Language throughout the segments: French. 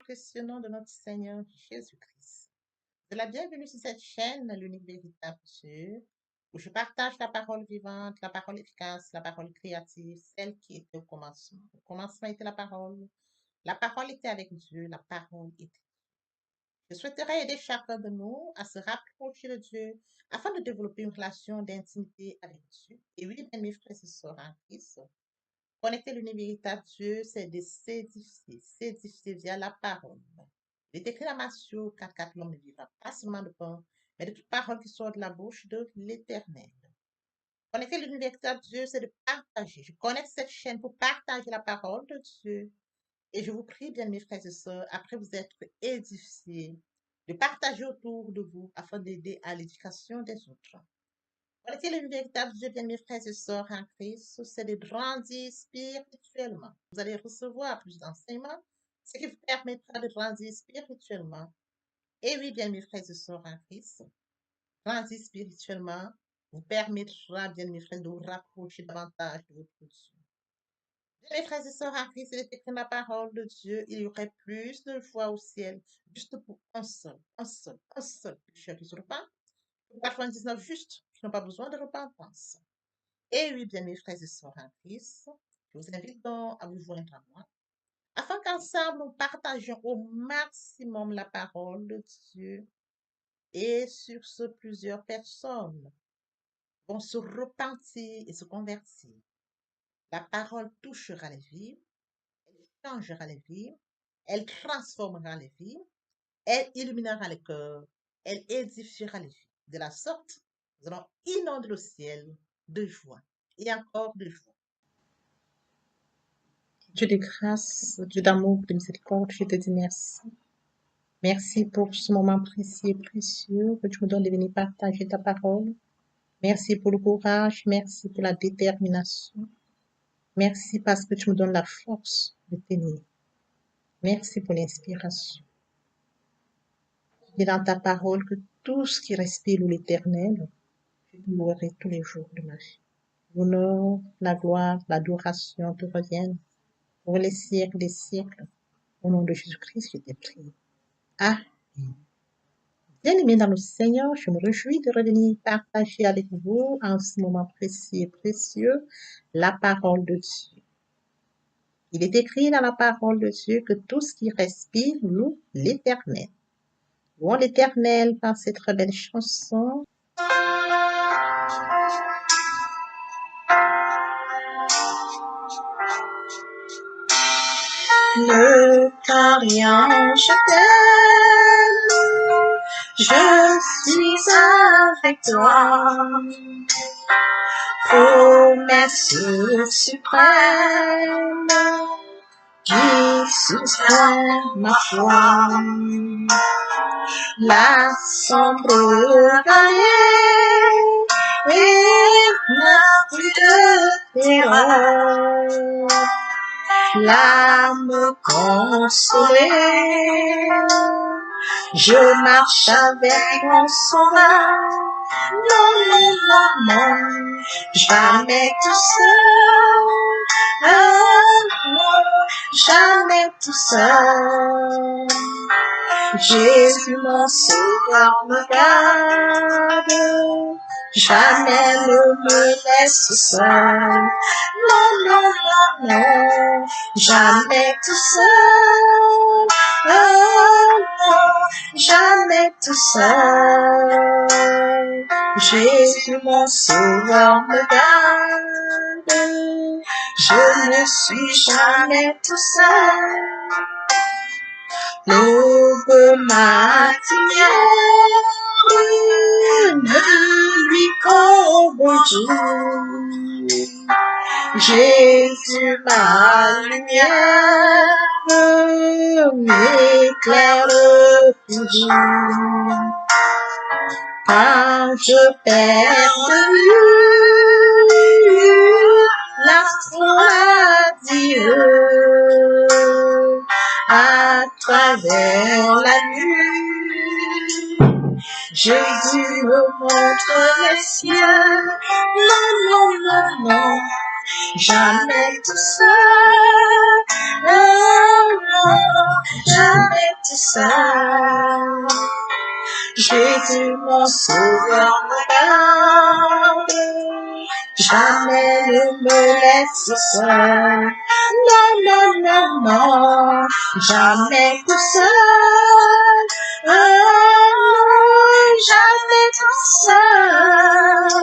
Précieux nom de notre Seigneur Jésus-Christ. De la bienvenue sur cette chaîne, l'unique véritable Dieu, où je partage la parole vivante, la parole efficace, la parole créative, celle qui était au commencement. Au commencement était la parole était avec Dieu, la parole était. Je souhaiterais aider chacun de nous à se rapprocher de Dieu afin de développer une relation d'intimité avec Dieu. Et oui, bien, mes frères et sœurs en Christ, connecter l'univers véritable Dieu, c'est de s'édifier via la parole. Il est écrit dans Matthieu 4, l'homme ne vivra pas seulement de pain, mais de toute parole qui sort de la bouche de l'Éternel. Connecter l'univers véritable Dieu, c'est de partager. Je connecte cette chaîne pour partager la parole de Dieu. Et je vous prie, bien mes frères et sœurs, après vous être édifiés, de partager autour de vous afin d'aider à l'éducation des autres. Connecter le véritable Dieu, bien mes frères et sœurs en Christ, c'est de grandir spirituellement. Vous allez recevoir plus d'enseignements, ce qui vous permettra de grandir spirituellement. Et oui, bien mes frères et sœurs en Christ, grandir spirituellement vous permettra, bien mes frères, de vous rapprocher davantage de votre Dieu. Bien mes frères et sœurs en Christ, il est écrit dans la parole de Dieu, il y aurait plus de joie au ciel, juste pour un seul pécheur qui se repent. 99 justes qui n'ont pas besoin de repentance. Et oui, bien mes frères et sœurs en Christ, je vous invite donc à vous joindre à moi, afin qu'ensemble nous partagions au maximum la parole de Dieu. Et sur ce, plusieurs personnes vont se repentir et se convertir. La parole touchera les vies, elle changera les vies, elle transformera les vies, elle illuminera les cœurs, elle édifiera les vies. De la sorte, nous allons inonder le ciel de joie et encore de joie. Dieu de grâce, Dieu d'amour, de miséricorde, je te dis merci. Merci pour ce moment précieux et précieux que tu me donnes de venir partager ta parole. Merci pour le courage, merci pour la détermination. Merci parce que tu me donnes la force de tenir. Merci pour l'inspiration. Tu dis dans ta parole que tout ce qui respire l'Éternel, je te louerai tous les jours de ma vie. L'honneur, la gloire, l'adoration te reviennent pour les siècles des siècles. Au nom de Jésus-Christ, je t'ai prié. Amen. Bien-aimés dans le Seigneur, je me réjouis de revenir partager avec vous en ce moment précis et précieux la parole de Dieu. Il est écrit dans la parole de Dieu que tout ce qui respire loue l'Éternel. Louons l'Éternel par cette très belle chanson. Ne crains rien, je t'aime, je suis avec toi. Promesse suprême qui soutient ma foi. La sombre vallée n'a plus de terreur. L'âme consolée, je marche avec mon sauveur. Non, non, non, non, jamais tout seul. Non, jamais tout seul. Jésus mon sauveur me garde, jamais ne me laisse seul. Non, non, non, non, jamais tout seul. Non, jamais tout seul. Jésus mon sauveur me garde, je ne suis jamais tout seul. L'aube matinière ne lui qu'au bonjour. Jésus ma lumière m'éclaire toujours. Quand je perds de vue l'astre Dieu, à travers la nuit, Jésus me montre les cieux. Non, non, non, non, jamais tout seul. Oh non, jamais tout seul. Jésus, mon sauveur, me garde. Jamais ne me laisse seul. Non, non, non, non, jamais tout seul. Oh non, jamais tout seul.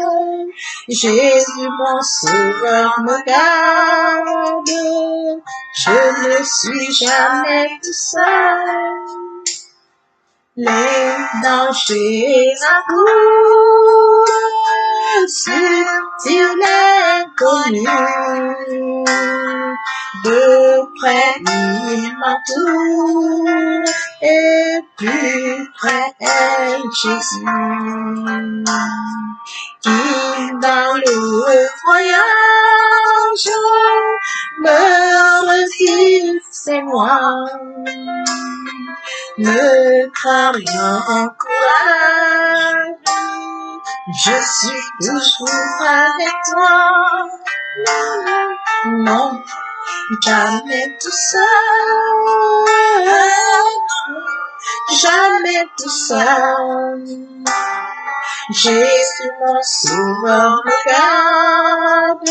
Jésus, mon sauveur, me garde. Je ne suis jamais tout seul. Les dangers accourent sur l'inconnu. De près il m'entoure et plus près est Jésus. Qui dans le voyage me redit c'est moi. Ne crains rien, encourage. Je suis toujours avec toi. Non, non, jamais tout seul. Jamais tout seul. Jésus mon sauveur me garde.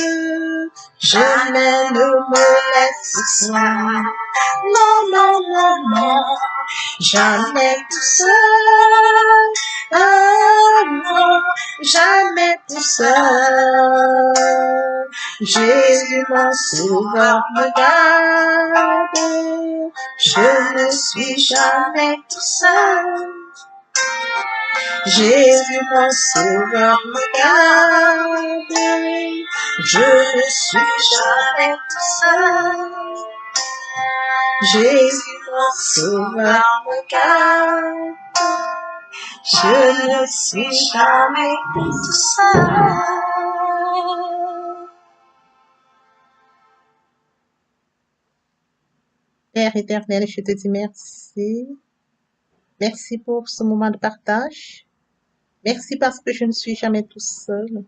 Jamais ne me laisse seul. Non, non, non, non. Jamais tout seul. Ah non, jamais tout seul. Jésus mon sauveur me garde. Je ne suis jamais tout seul. Jésus mon sauveur me garde. Je ne suis jamais tout seul. Jésus mon sauveur me garde. Je ne suis jamais tout seul. Père éternel, je te dis merci. Merci pour ce moment de partage. Merci parce que je ne suis jamais tout seul.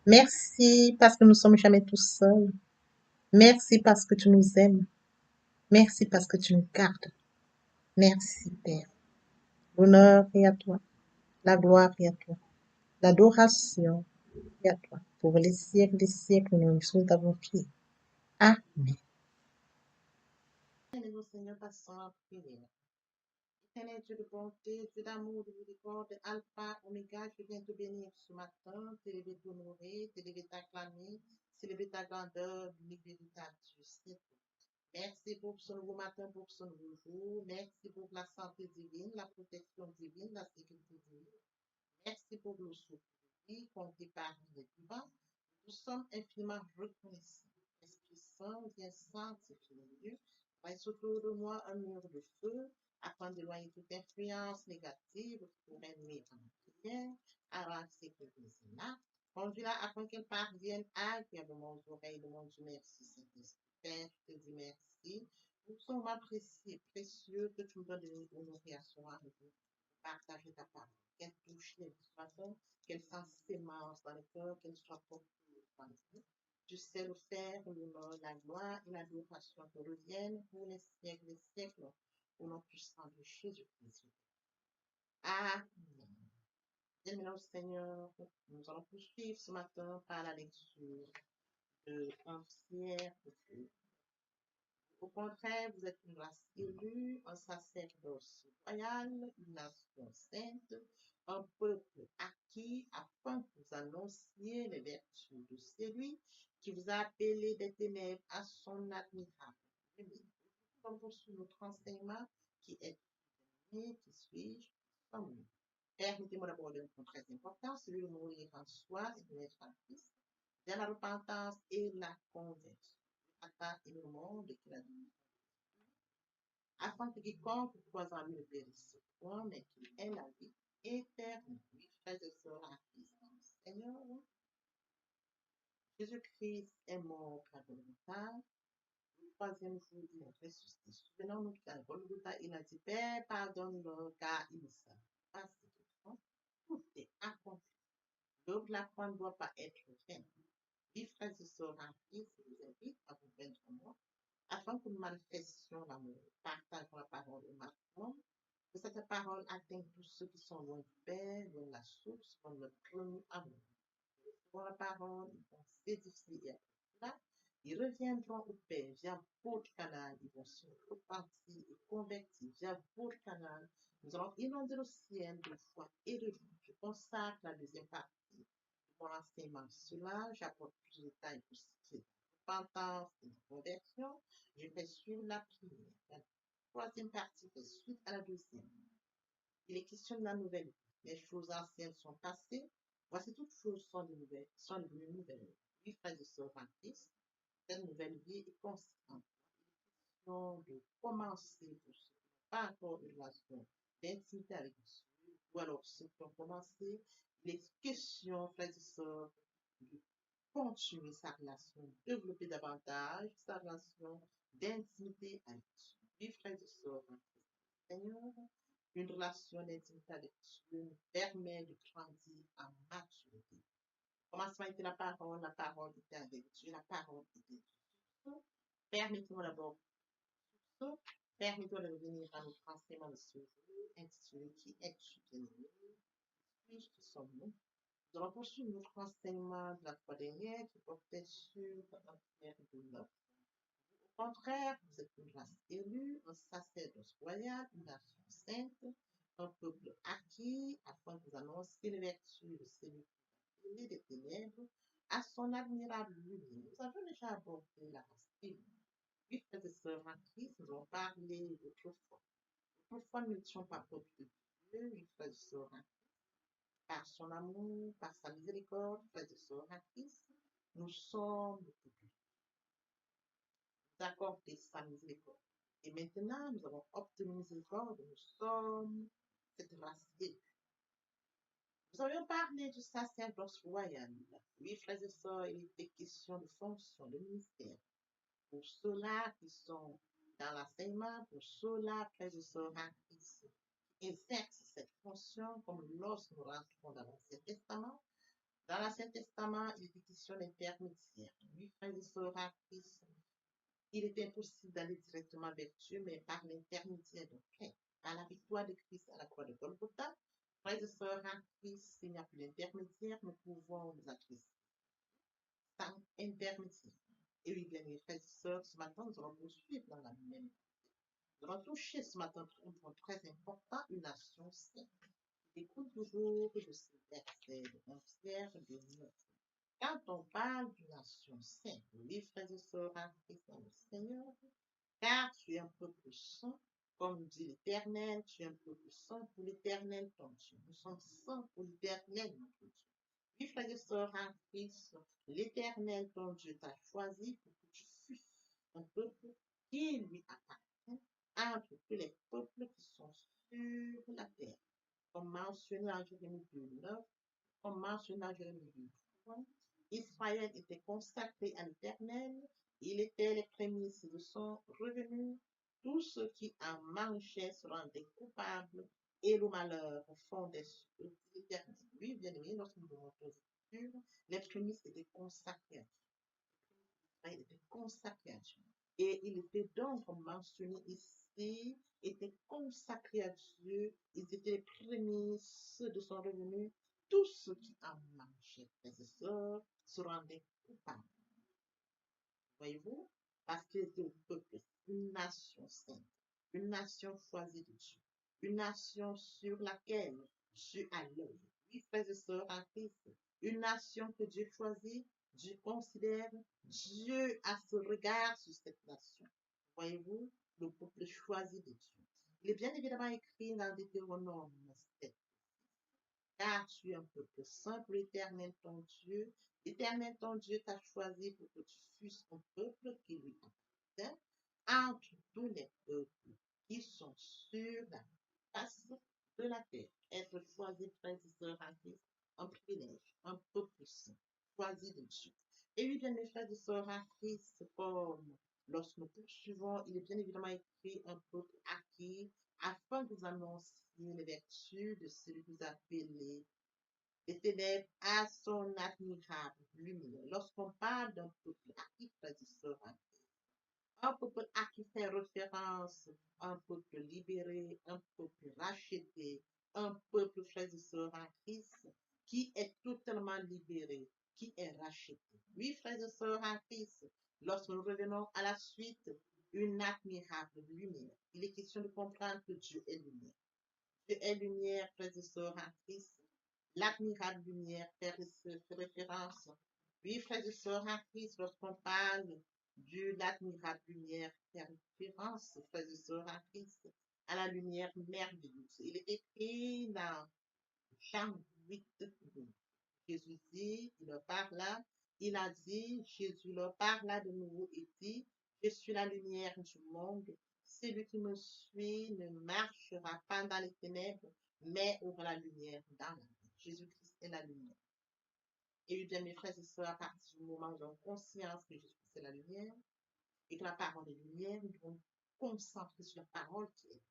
Merci parce que nous ne sommes jamais tout seuls. Merci parce que tu nous aimes. Merci parce que tu nous gardes. Merci, Père. L'honneur est à toi. La gloire est à toi. L'adoration est à toi. Pour les siècles des siècles, nous nous avons prié. Amen. Seigneur, passons en prière. Éternel Dieu de bonté, Dieu d'amour, de miséricorde, Alpha, Oméga, je viens te bénir ce matin, t'élever, t'honorer, t'élever, t'acclamer, célébrer ta grandeur, l'unique véritable Dieu. C'est tout. Merci pour ce nouveau matin, pour ce nouveau jour. Merci pour la santé divine, la protection divine, la sécurité divine. Merci pour le souffle de vie compté parmi les vivants. Nous sommes infiniment reconnaissants. Esprit Saint, viens sanctifier les lieux. Mets autour de moi un mur de feu afin d'éloigner toute influence négative qui pourrait nuire à notre prière, arrache ces là. Conduis-la afin qu'elle parvienne agréablement aux oreilles de mon Dieu. Merci, Saint-Esprit. Père, je te dis merci pour ce moment précieux, précieux que tu me donnes de nous nourrir ce soir partager ta parole, qu'elle touche les vies, qu'elle fasse sémence dans le cœur, qu'elle soit portée dans le cœur. Tu sais le faire, l'honneur, la gloire et l'adoration te reviennent pour les siècles des siècles, au nom puissant de Jésus-Christ. Amen. Bien, maintenant, Seigneur, nous allons poursuivre ce matin par la lecture de Pierre. Au contraire, vous êtes une race élue, un sacerdoce royal, une nation sainte, un peuple acquis afin que vous annonciez les vertus de celui qui vous a appelé des ténèbres à son admirable lumière. Comme poursuit notre enseignement qui est né, qui suis-je, comme nous. Permettez-moi d'aborder un point très important, celui de mourir en soi et de naître en Christ, dans la repentance et la conversion. Attaque et le monde qui l'a dit afin que quiconque croise en lui ne périsse point, mais qu'il ait la vie éternelle. Oui, frères et sœurs en Christ, dans le Seigneur, Jésus-Christ est mort à Golgotha. Le troisième jour, il est ressuscité. Souvenons-nous qu'à Golgotha, il a dit, Père, pardonne-leur, car ils ne savent pas ce qu'ils font. Tout est accompli. L'œuvre de la croix ne doit pas être vaine. Oui, frères et sœurs en Christ, je vous invite à vous joindre à moi afin que nous manifestions l'amour, partageons la parole au maximum, que cette parole atteigne tous ceux qui sont loin du Père, loin de la source, comme notre premier amour. Ils recevront la parole, ils vont s'édifier et après cela, ils reviendront au Père via votre canal, ils vont se repentir et convertir via votre canal. Nous allons inonder le ciel de foi et de joie. Je consacre la deuxième partie mon enseignement. Cela, j'apporte plus de détails pour ce qui est de la repentance et de la conversion. Je fais suivre la première. La troisième partie fait suite à la deuxième. Il est question de la nouvelle vie. Les choses anciennes sont passées. Voici toutes choses sont, de nouvelles, sont devenues nouvelles. Oui, frères et sœurs en Christ, cette nouvelle vie est constante. Il est question de commencer pour ceux qui n'ont pas encore une relation d'intimité avec Dieu, ou alors ceux qui ont commencé. Il est question, frères et sœurs, de continuer sa relation, développer davantage sa relation d'intimité avec Dieu. Oui, frères et sœurs en Christ Seigneur, une relation d'intimité avec Dieu nous permet de grandir en maturité. Au commencement était la parole était avec Dieu, la parole était Dieu. Permettez-moi d'abord tout, permettez-moi de revenir à notre enseignement de ce jour, intitulé Qui es-tu, bien-aimé? Puis, qui sommes-nous? Nous allons poursuivre notre enseignement de la fois dernière qui portait sur un Pierre de 9. Au contraire, vous êtes une race élue, un sacerdoce royal, une nation sainte, un peuple acquis, afin que vous annonciez les vertus de celui qui vous a appelé des ténèbres à son admirable lumière. Nous avons déjà abordé la race élue. Oui, frères et sœurs en Christ, nous avons parlé d'autrefois. Autrefois, nous n'étions pas peuple de Dieu, oui, frères et sœurs en par son amour, par sa miséricorde, frères et sœurs en Christ, nous sommes le peuple d'accorder sa miséricorde. Et maintenant, nous avons obtenu miséricorde, nous sommes cette race élue. Nous avions parlé du sacerdoce royal. Oui, frères et sœurs, il était question de fonction, de ministère. Pour ceux-là qui sont dans l'enseignement, pour ceux-là, frères et sœurs en Christ, qui exercent cette fonction, comme lorsque nous rentrons dans l'Ancien Testament. Dans l'Ancien Testament, il était question d'intermédiaire. Oui, frères et sœurs en Christ, il était impossible d'aller directement vers Dieu, mais par l'intermédiaire de Christ. Par la victoire de Christ à la croix de Golgotha, frères et sœurs en Christ, il n'y a plus d'intermédiaire, nous pouvons nous adresser sans intermédiaire. Et oui, bien, mes frères et sœurs, ce matin, nous allons poursuivre dans la même. Nous allons toucher ce matin un point très important, une nation sainte. Écoute toujours de ce verset de 1 Pierre de 9. Quand on parle d'une nation sainte, oui, frères et sœurs en Christ dans le Seigneur, car tu es un peuple saint, comme dit l'Éternel, tu es un peuple saint pour l'Éternel ton Dieu. Nous sommes saints pour l'Éternel notre Dieu. Oui, frères et sœurs en Christ, l'Éternel ton Dieu t'a choisi pour que tu fusses un peuple qui lui appartient entre tous les peuples qui sont sur la terre. Comme mentionné en Jérémie 2:9, comme mentionné en Jérémie 2:3, Israël était consacré à l'Éternel, il était les prémices de son revenu. Tous ceux qui en mangeaient se rendaient coupables et le malheur fondait sur l'Éternel. Oui, bien aimé, lorsque nous devons Écritures, les prémices étaient consacrées à Dieu. Israël était consacré à Dieu. Et il était donc mentionné ici, était consacré à Dieu, ils étaient les prémices de son revenu. Tous ceux qui en mangeaient, frères et sœurs, se rendaient coupables. Voyez-vous? Parce qu'ils étaient un peuple, une nation sainte, une nation choisie de Dieu, une nation sur laquelle Dieu a l'œil. Oui, frères et sœurs en Christ, une nation que Dieu choisit, Dieu considère, Dieu a ce regard sur cette nation. Voyez-vous? Le peuple choisi de Dieu. Il est bien évidemment écrit dans Deutéronome 7. Car tu es un peuple saint pour l'Éternel ton Dieu. L'Éternel ton Dieu t'a choisi pour que tu fusses un peuple qui lui appartient entre tous les peuples qui sont sur la face de la terre. Être choisi, frères et sœurs en Christ, un privilège, un peuple saint, choisi de Dieu. Et oui, bien mes frères et sœurs en Christ, comme lorsque nous poursuivons, il est bien évidemment écrit un peuple acquis afin que vous annonciez les vertus de celui que vous appelez les ténèbres à son admirable lumière. Lorsqu'on parle d'un peuple à qui sera un peuple à qui fait référence, un peuple libéré, un peuple racheté, un peuple frères et sœurs en Christ, qui est totalement libéré, qui est racheté. Oui, frères et sœurs en Christ, lorsque nous revenons à la suite, une admirable lumière. Il est question de comprendre que Dieu est lumière. Dieu est lumière, frères et sœurs en Christ. L'admirable lumière fait référence. Oui, frères et sœurs en Christ, lorsqu'on parle de l'admirable lumière, fait référence, frères et sœurs en Christ, à la lumière merveilleuse. Il est écrit dans Jean 8, Jésus dit, il leur parla, il a dit, Jésus leur parla de nouveau et dit, je suis la lumière du monde. Celui qui me suit ne marchera pas dans les ténèbres, mais aura la lumière dans la vie. Jésus-Christ est la lumière. Et bien, mes frères et sœurs, à partir du moment où nous avons conscience que Jésus-Christ est la lumière et que la parole est lumière, nous devons concentrer sur la parole qui est lumière.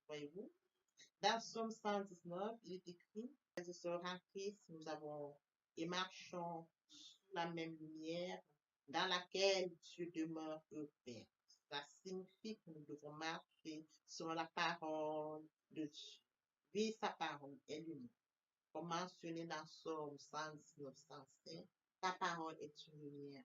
Voyez-vous? Dans Somme 119, il est écrit, frères et sœurs en Christ, nous avons et marchons sous la même lumière dans laquelle Dieu demeure au Père. Ça signifie que nous devons marcher sur la parole de Dieu. Oui, sa parole est lumière. Comme mentionné dans Somme 119, 105, ta parole est une lumière.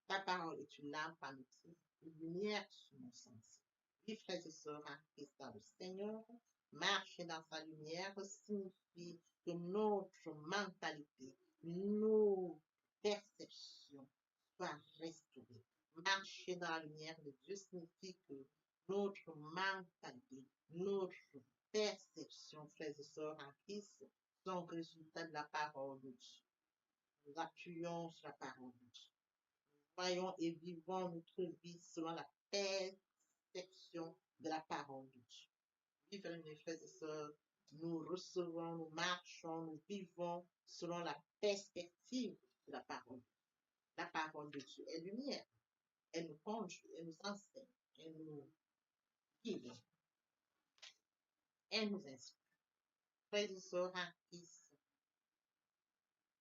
Ta parole est une lampe à mes pieds, une lumière sur mon sens. Oui, frères et sœurs en Christ dans le Seigneur, marcher dans sa lumière signifie que notre mentalité, nos perceptions soient restaurées. Marcher dans la lumière de Dieu signifie que notre mentalité, notre perception, frères et sœurs en Christ, sont résultat de la parole de Dieu. Nous appuyons sur la parole de Dieu. Voyons et vivons notre vie selon la perception de la parole de Dieu. Vivons, mes frères et sœurs, nous recevons, nous marchons, nous vivons selon la perspective de la parole. La parole de Dieu est lumière. Elle nous conduit, elle nous enseigne, elle nous guide, elle nous inspire. Frères et sœurs en Christ,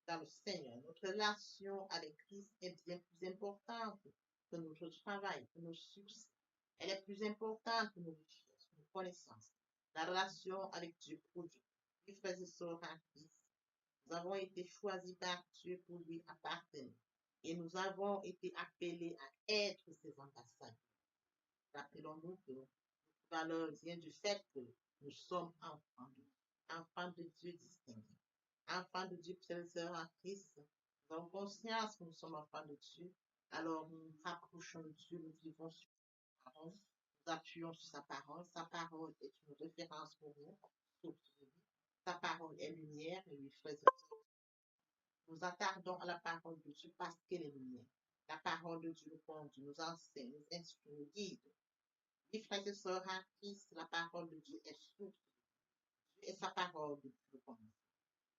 dans le Seigneur, notre relation avec Christ est bien plus importante que notre travail, que nos succès. Elle est plus importante que nos richesses, nos connaissances. La relation avec Dieu produit. Oui, frères et sœurs en Christ, nous avons été choisis par Dieu pour lui appartenir. Et nous avons été appelés à être ses ambassadeurs. Rappelons-nous que notre valeur vient du fait que nous sommes enfants de Dieu distingués. Enfants de Dieu, frères et sœurs en Christ, nous avons conscience que nous sommes enfants de Dieu. Alors nous nous rapprochons de Dieu, nous vivons sur sa parole, nous appuyons sur sa parole. Sa parole est une référence pour nous. Sa parole est lumière, et lui, frères et sœurs, nous attardons à la parole de Dieu parce qu'elle est lumière. La parole de Dieu nous conduit, nous enseigne, nous instruit, nous guide. Oui, frères et sœurs en Christ, la parole de Dieu est source. Dieu est sa parole de Dieu.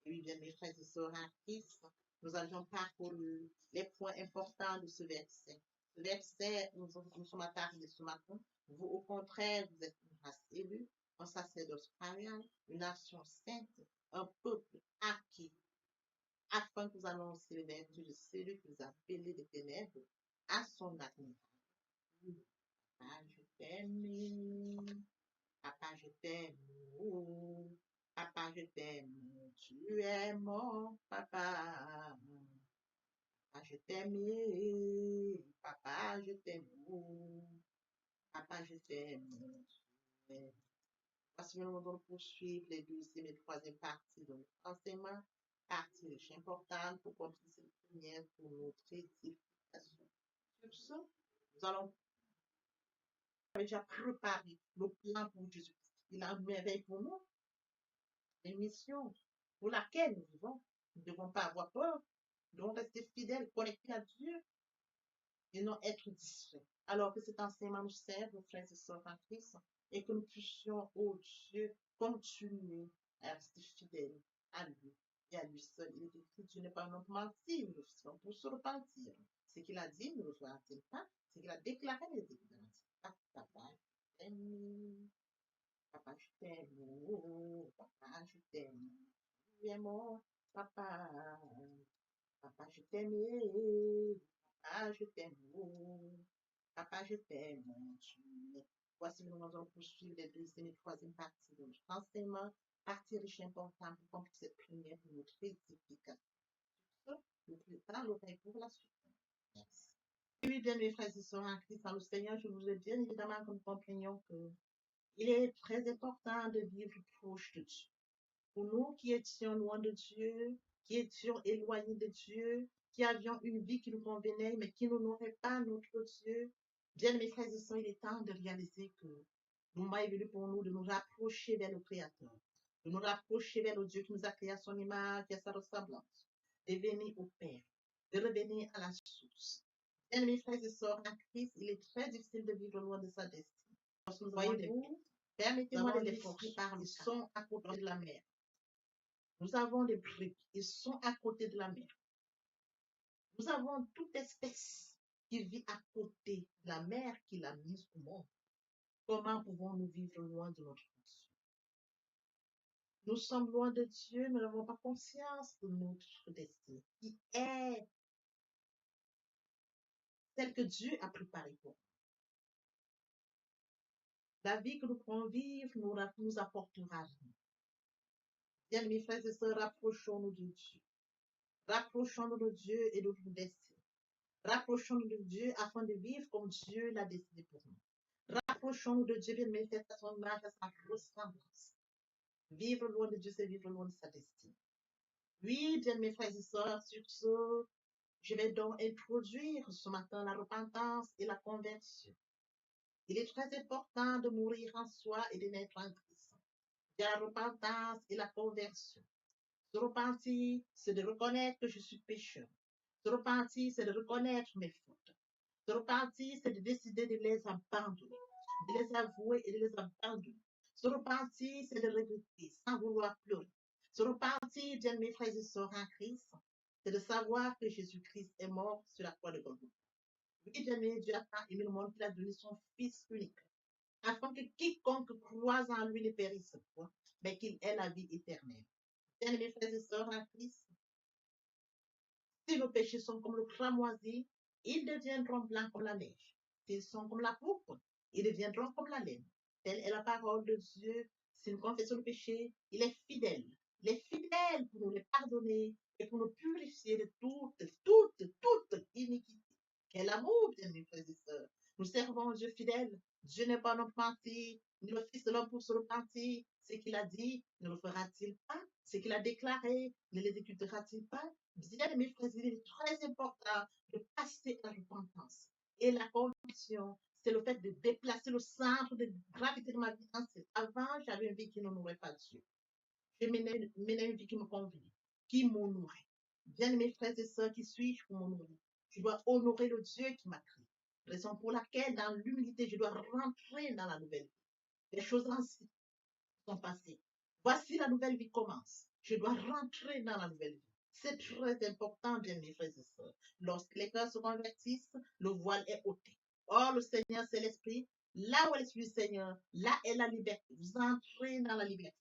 Oui, bien, mes frères et sœurs en Christ, nous avions parcouru les points importants de ce verset. Ce verset, nous sommes attardés ce matin. Vous, au contraire, vous êtes une race élue, un sacerdoce royal, une nation sainte, un peuple acquis, afin que vous annonciez les vertus de celui qui vous a appelé des ténèbres à son avenir. Papa, je t'aime. Papa, je t'aime. Oh, papa, je t'aime. Tu es mon papa. Papa, je t'aime. Papa, je t'aime. Oh, papa, je t'aime. Voici le moment de poursuivre les deuxième et troisième parties de notre enseignement. Partie riche importante pour continuer cette première pour notre édification. Sur ce, nous allons déjà préparer le plan pour Jésus. Il a une merveille pour nous, une mission pour laquelle nous vivons. Nous ne devons pas avoir peur. Nous devons rester fidèles, connectés à Dieu et non être distraits. Alors que cet enseignement nous serve, nos frères et sœurs en Christ, et que nous puissions, oh Dieu, continuer à rester fidèles à lui et à lui seul. Il est écrit, Dieu n'est pas un homme menti, nous sommes pour se repentir. Ce qu'il a dit, ne le fera-t-il pas? Ce qu'il a déclaré, ne le déclarera-t-il pas? Papa, je t'aime. Papa, je t'aime. Oh, papa, je t'aime. Tu es mon Papa, papa, je t'aime. Papa, je t'aime. Papa, je t'aime, mon Dieu. Voici nous allons poursuivre les deuxième et troisième partie de notre enseignement. Partie riche et importante pour comprendre cette prière pour notre édification. Nous préparons l'oreille pour la suite. Merci. Oui, bien, mes frères et sœurs en Christ, dans le Seigneur, je vous ai bien évidemment que nous comprenions que il est très important de vivre proche de Dieu. Pour nous qui étions loin de Dieu, qui étions éloignés de Dieu, qui avions une vie qui nous convenait, mais qui n'honorait pas notre Dieu, bien mes frères et sœurs, il est temps de réaliser que le moment est venu pour nous de nous rapprocher vers le Créateur, de nous rapprocher vers le Dieu qui nous a créé à son image et à sa ressemblance, de venir au Père, de revenir à la source. Bien mes frères et sœurs, en Christ, il est très difficile de vivre loin de sa destinée. Voyez-vous, permettez-moi de les forcer par ils sont à côté de la mer. Nous avons des briques, ils sont à côté de la mer. Nous avons toute espèce qui vit à côté de la mer qu'il a mise au monde. Comment pouvons-nous vivre loin de notre Dieu? Nous sommes loin de Dieu, nous n'avons pas conscience de notre destin, qui est celle que Dieu a préparée pour nous. La vie que nous pourrons vivre nous apportera rien. Bien, mes frères et sœurs, rapprochons-nous de Dieu. Rapprochons-nous de Dieu et de notre destin. Rapprochons-nous de Dieu afin de vivre comme Dieu l'a décidé pour nous. Rapprochons-nous de Dieu, bien mais faites à son image, à sa ressemblance. Vivre loin de Dieu, c'est vivre loin de sa destinée. Oui, bien mes frères et sœurs, sur ce, je vais donc introduire ce matin la repentance et la conversion. Il est très important de mourir en soi et de naître en Christ. Il y a la repentance et la conversion. Se repentir, c'est de reconnaître que je suis pécheur. Se repentir, c'est de reconnaître mes fautes. Se repentir, c'est de décider de les abandonner, de les avouer et de les abandonner. Se repentir, c'est de regretter sans vouloir pleurer. Se repentir, bien mes frères et sœurs en Christ, c'est de savoir que Jésus-Christ est mort sur la croix de Golgotha. Oui, bien mes Dieu a tant aimé le monde qu'il a donné son Fils unique, afin que quiconque croise en lui ne périsse point, mais qu'il ait la vie éternelle. Bien mes frères et sœurs en Christ, si nos péchés sont comme le cramoisi, ils deviendront blancs comme la neige. S'ils sont comme la pourpre, ils deviendront comme la laine. Telle est la parole de Dieu. Si nous confessons le péché, il est fidèle. Il est fidèle pour nous les pardonner et pour nous purifier de toute iniquité. Quel amour, bien mes frères et sœurs. Nous servons un Dieu fidèle. Dieu n'est pas notre menti, ni le Fils de l'homme pour se repentir. Ce qu'il a dit, ne le fera-t-il pas? Ce qu'il a déclaré, ne l'exécutera-t-il pas? Bien, mes frères, il est très important de passer à la repentance. Et la conviction, c'est le fait de déplacer le centre de gravité de ma vie. Avant, j'avais une vie qui n'honorait pas Dieu. Je menais une vie qui me convenait, qui m'honorait. Bien, mes frères et sœurs, qui suis-je pour m'honorer? Je dois honorer le Dieu qui m'a créé. Raison pour laquelle, dans l'humilité, je dois rentrer dans la nouvelle vie. Les choses anciennes sont passées. Voici la nouvelle vie commence. Je dois rentrer dans la nouvelle vie. C'est très important, bien mes frères et sœurs. Lorsque les cœurs se convertissent, le voile est ôté. Or, le Seigneur, c'est l'Esprit. Là où est l'Esprit du Seigneur, là est la liberté. Vous entrez dans la liberté.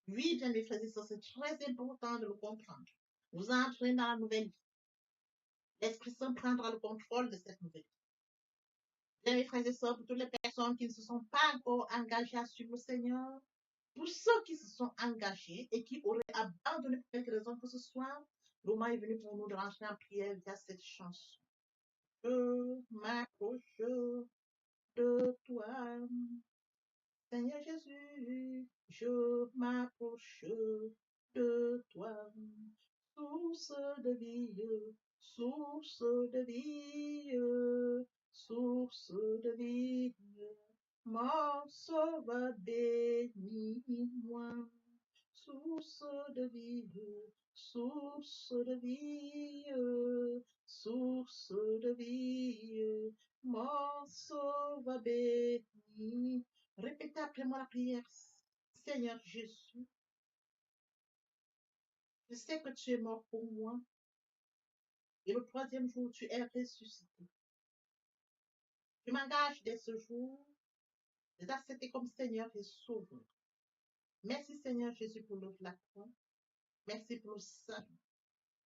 Oui, bien mes frères et sœurs, c'est très important de le comprendre. Vous entrez dans la nouvelle vie. L'Esprit Saint prendra le contrôle de cette nouvelle vie. Bien mes frères et sœurs, pour toutes les personnes qui ne se sont pas encore engagées à suivre le Seigneur, pour ceux qui se sont engagés et qui auraient abandonné pour quelque raison que ce soit, le moment est venu pour nous de rentrer en prière via cette chanson. Je m'approche de toi, Seigneur Jésus, je m'approche de toi, source de vie, source de vie, source de vie. Mon sauveur, bénis-moi, source de vie, source de vie, source de vie, mon sauveur, bénis. Répétez après moi la prière. Seigneur Jésus, je sais que tu es mort pour moi et le troisième jour tu es ressuscité. Je m'engage dès ce jour de t'accepter comme Seigneur et Sauveur. Merci Seigneur Jésus pour l'œuvre de la croix. Merci pour le sang.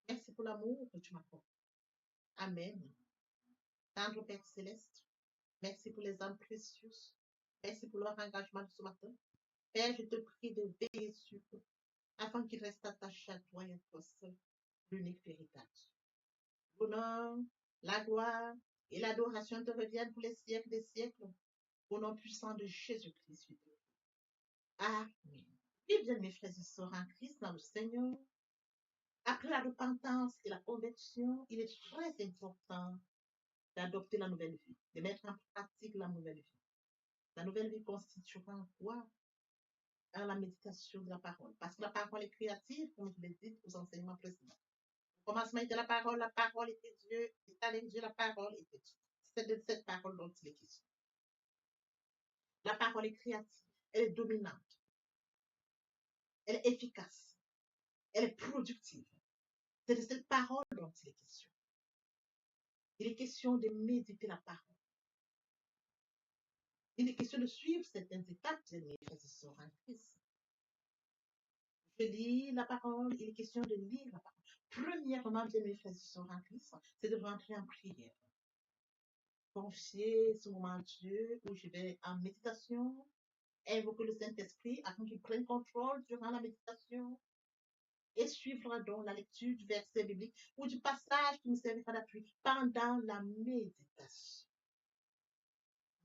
Merci pour l'amour que tu m'accordes. Amen. Tendre Père Céleste, merci pour les âmes précieuses. Merci pour leur engagement de ce matin. Père, je te prie de veiller sur eux, afin qu'ils restent attachés à toi et à toi seul, l'unique véritable. L'honneur, la gloire et l'adoration te reviennent pour les siècles des siècles, au nom puissant de Jésus-Christ. Amen. Et bien, mes frères et sœurs en Christ, dans le Seigneur, après la repentance et la conversion, il est très important d'adopter la nouvelle vie, de mettre en pratique la nouvelle vie. La nouvelle vie constituera quoi? La méditation de la parole. Parce que la parole est créative, comme je l'ai dit aux enseignements précédents. Au commencement était la parole était Dieu, et avec Dieu, la parole était Dieu. C'est de cette parole dont il est question. La parole est créative, elle est dominante, elle est efficace, elle est productive. C'est de cette parole dont il est question. Il est question de méditer la parole. Il est question de suivre certaines étapes de mes frères et sœurs en Christ. Je lis la parole, il est question de lire la parole. Premièrement, bien mes frères et sœurs en Christ, c'est de rentrer en prière. Confier ce moment à Dieu où je vais en méditation, invoquer le Saint-Esprit afin qu'il prenne contrôle durant la méditation et suivre donc la lecture du verset biblique ou du passage qui nous servira d'appui pendant la méditation.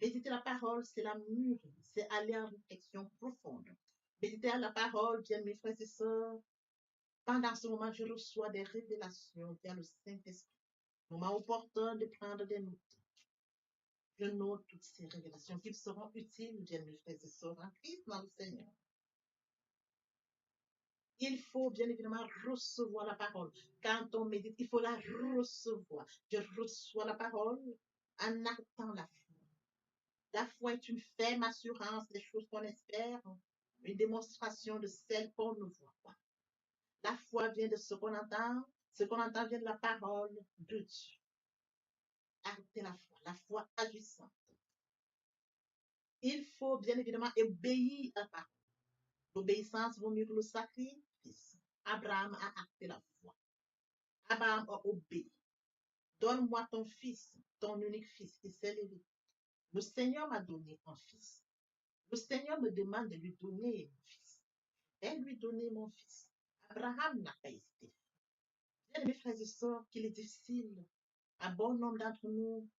Méditer la parole, c'est la mûrir, c'est aller en réflexion profonde. Méditer la parole, bien mes frères et sœurs, pendant ce moment, je reçois des révélations via le Saint-Esprit. Moment opportun de prendre des notes. Je note toutes ces révélations qui seront utiles, bien mes frères et sœurs en Christ dans le Seigneur. Il faut bien évidemment recevoir la parole. Quand on médite, il faut la recevoir. Je reçois la parole en actant la foi. La foi est une ferme assurance des choses qu'on espère, une démonstration de celles qu'on ne voit pas. La foi vient de ce qu'on entend vient de la parole de Dieu. Acter la foi agissante. Il faut bien évidemment obéir à la parole. L'obéissance vaut mieux que le sacrifice. Abraham a acté la foi. Abraham a obéi. Donne-moi ton fils, ton unique fils, qui s'est levé. Le Seigneur m'a donné un fils. Le Seigneur me demande de lui donner mon fils. Je vais lui donner mon fils. Abraham n'a pas hésité. Bien, mes frères et sœurs, qu'il est difficile à bon nombre d'entre nous,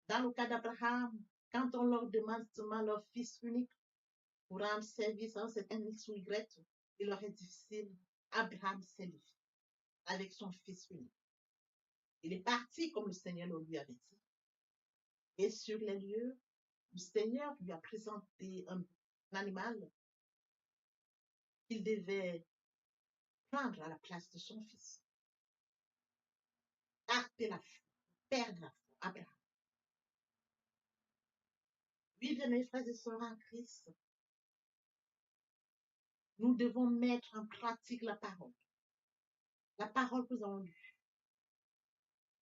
dans le cas d'Abraham, quand on leur demande seulement leur fils unique pour rendre service à un certain X ou Y, il leur est difficile. Abraham s'est levé avec son fils unique. Il est parti comme le Seigneur le lui avait dit. Et sur les lieux, le Seigneur lui a présenté un animal qu'il devait prendre à la place de son fils. Acter la foi, perdre la foi, Abraham. Oui, bien mes frères et sœurs en Christ, nous devons mettre en pratique la parole. La parole que nous avons lue.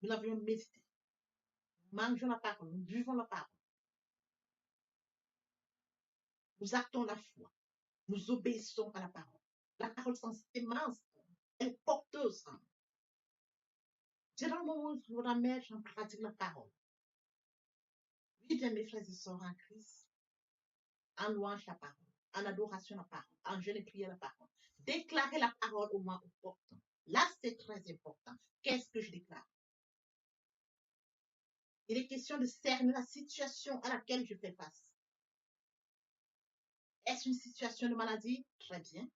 Nous l'avions méditée. Nous mangeons la parole, nous buvons la parole. Nous actons la foi. Nous obéissons à la parole. La parole sans sémence, elle est porteuse. C'est dans le moment où il faudra mettre en pratique la parole. Oui, bien mes frères et sœurs en Christ, en louange la parole, en adoration la parole, en jeûne et prière la parole. Déclarer la parole au moment opportun. Là, c'est très important. Qu'est-ce que je déclare? Il est question de cerner la situation à laquelle je fais face. Est-ce une situation de maladie? Très bien.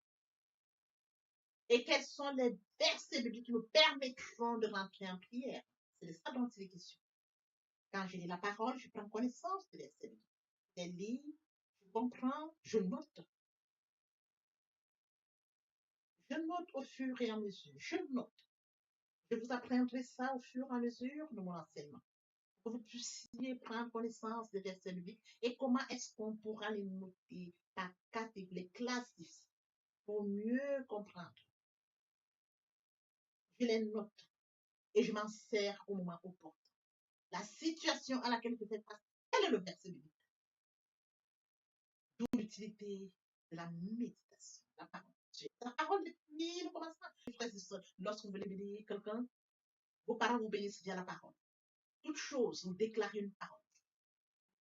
Et quels sont les versets bibliques qui nous permettront de rentrer en prière? C'est de ça dont il est question. Quand je lis la parole, je prends connaissance des versets bibliques. Je les lis, je comprends, je note. Je note au fur et à mesure. Je note. Je vous apprendrai ça au fur et à mesure de mon enseignement. Pour que vous puissiez prendre connaissance des versets bibliques et comment est-ce qu'on pourra les noter par catégorie, les classifier pour mieux comprendre. Je les note et je m'en sers au moment opportun. La situation à laquelle je fais face, quel est le verset biblique? D'où l'utilité de la méditation, la parole. Dieu. Sa parole depuis le commencement. Frères et sœurs, lorsque vous voulez bénir quelqu'un, vos parents vous bénissent via la parole. Toute chose, vous déclarez une parole.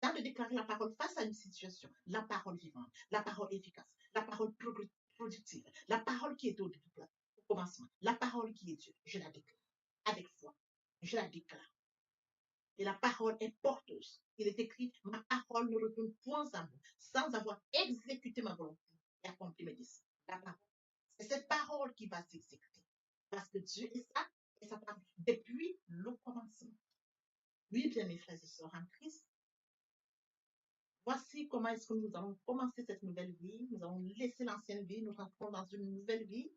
Dans de déclarer la parole face à une situation, la parole vivante, la parole efficace, la parole productive, la parole qui est au commencement, la parole qui est Dieu, je la déclare avec foi. Je la déclare. Et la parole est porteuse. Il est écrit, ma parole ne retourne point à moi, sans avoir exécuté ma volonté et accompli mes desseins. La parole. C'est cette parole qui va s'exécuter. Parce que Dieu est ça, et sa parole, depuis le commencement. Oui, bien mes frères et sœurs en Christ, voici comment est-ce que nous allons commencer cette nouvelle vie. Nous allons laisser l'ancienne vie, nous rentrons dans une nouvelle vie.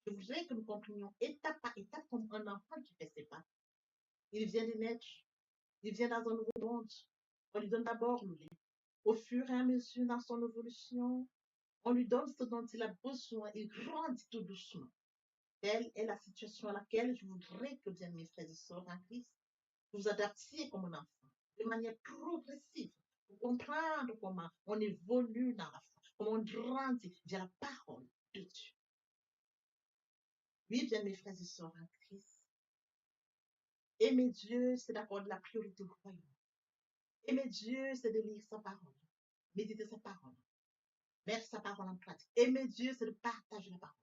Je voudrais que nous comprenions étape par étape comme un enfant qui fait ses pas. Il vient de naître, il vient dans un nouveau monde. On lui donne d'abord le lait. Au fur et à mesure dans son évolution, on lui donne ce dont il a besoin. Il grandit tout doucement. Telle est la situation à laquelle je voudrais que, bien mes frères et sœurs en Christ, vous vous adaptiez comme un enfant, de manière progressive, pour comprendre comment on évolue dans la foi, comment on grandit via la parole de Dieu. Oui, bien mes frères et sœurs en Christ, aimer Dieu, c'est d'accorder la priorité au royaume. Aimer Dieu, c'est de lire sa parole, méditer sa parole, mettre sa parole en pratique. Aimer Dieu, c'est de partager la parole.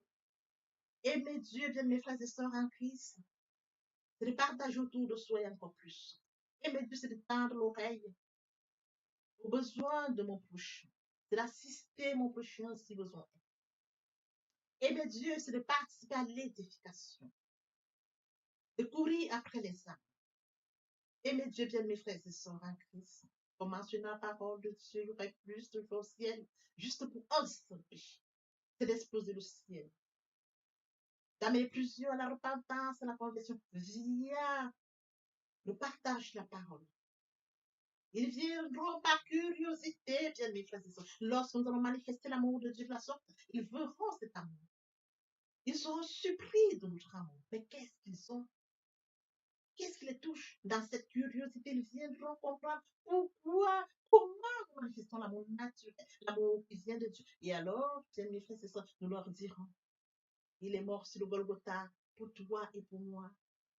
Aimer Dieu, bien mes frères et sœurs en Christ, c'est de partager autour de soi et encore plus. Aimer Dieu, c'est de tendre l'oreille aux besoins de mon prochain. C'est d'assister mon prochain si besoin est. Aimer Dieu, c'est de participer à l'édification, de courir après les âmes. Aimer Dieu, bien mes frères et sœurs en Christ. Pour mentionner la parole de Dieu, il y aurait plus de choses au ciel, juste pour un seul péché. C'est d'exploser le ciel. D'amener plusieurs à la repentance, à la conversion, via le partage de la parole. Ils viendront par curiosité, bien mes frères et sœurs. Lorsque nous allons manifester l'amour de Dieu de la sorte, ils verront cet amour. Ils seront surpris de notre amour. Mais qu'est-ce qu'ils ont? Qu'est-ce qui les touche? Dans cette curiosité, ils viendront comprendre pourquoi, comment nous manifestons l'amour naturel, l'amour qui vient de Dieu. Et alors, bien mes frères et sœurs, nous leur dirons, il est mort sur le Golgotha pour toi et pour moi.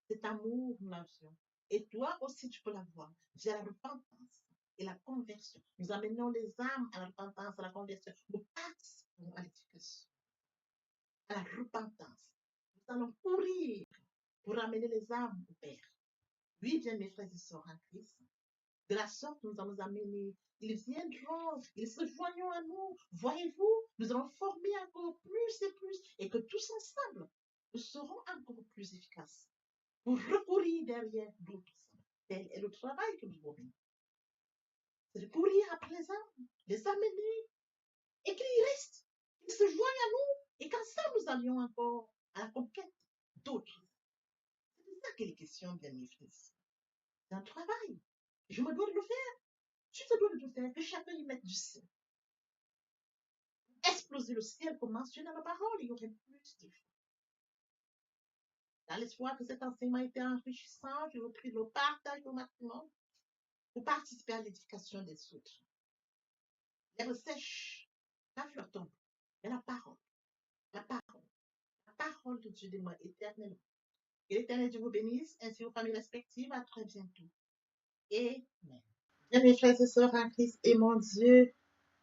Cet amour, nous l'avions. Et toi aussi, tu peux l'avoir via la repentance et la conversion. Nous amenons les âmes à la repentance, à la conversion. Nous participons à l'éducation, à la repentance. Nous allons courir pour amener les âmes au Père. Oui, bien mes frères et sœurs en Christ. De la sorte, nous allons amener. Ils viendront, ils se joignent à nous. Voyez-vous, nous allons former encore plus et plus. Et que tous ensemble, nous serons encore plus efficaces pour recourir derrière d'autres âmes. Tel est le travail que nous devons. C'est de courir après les amener, et qu'ils restent, qu'ils se joignent à nous, et qu'ensemble nous allions encore à la conquête d'autres. C'est de ça qu'il est question, bien mes frères. C'est un travail. Je me dois de le faire. Tu te dois de le faire. Que chacun y mette du sien. Exploser le ciel, comme mentionné dans la parole, il y aurait plus de choses. Dans l'espoir que cet enseignement était enrichissant, je vous prie de le partager au maximum pour participer à l'édification des autres. L'herbe sèche, la fleur tombe, mais la parole de Dieu demeure éternellement. Que l'Éternel Dieu vous bénisse, ainsi vos familles respectives. À très bientôt. Amen. Bien, mes frères et sœurs en Christ, et mon Dieu,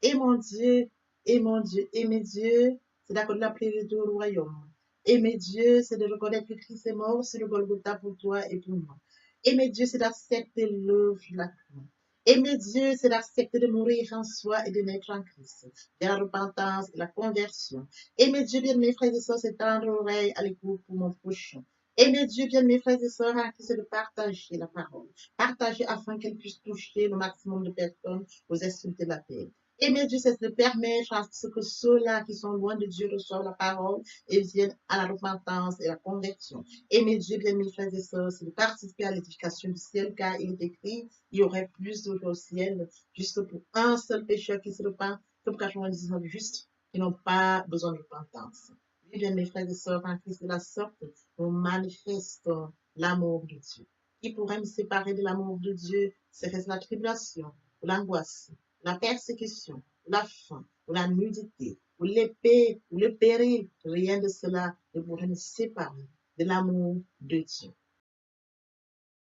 et mon Dieu, et mon Dieu, aimer Dieu, c'est d'accorder la priorité au royaume. Aimer Dieu, c'est de reconnaître que Christ est mort sur le Golgotha pour toi et pour moi. Aimer Dieu, c'est d'accepter l'œuvre de la croix. Aimer Dieu, c'est d'accepter de mourir en soi et de naître en Christ. Et la repentance et la conversion. Aimer Dieu, bien mes frères et sœurs, c'est tendre l'oreille à l'écoute pour mon prochain. Aimer Dieu, bien mes frères et sœurs, c'est de partager la parole. Partager afin qu'elle puisse toucher le maximum de personnes aux extrémités de la terre. Aimer Dieu, c'est de permettre à ce que ceux-là qui sont loin de Dieu reçoivent la parole et viennent à la repentance et à la conversion. Aimer Dieu, bien mes frères et sœurs, c'est de participer à l'édification du ciel, car il est écrit, il y aurait plus d'eau au ciel, juste pour un seul pécheur qui se repent, que pour 99 justes qui n'ont pas besoin de repentance. Oui, bien mes frères et sœurs, en Christ de la sorte, nous manifestons l'amour de Dieu. Qui pourrait me séparer de l'amour de Dieu? C'est la tribulation, l'angoisse, la persécution, la faim, la nudité, ou l'épée, ou le péril, rien de cela ne pourra nous séparer de l'amour de Dieu.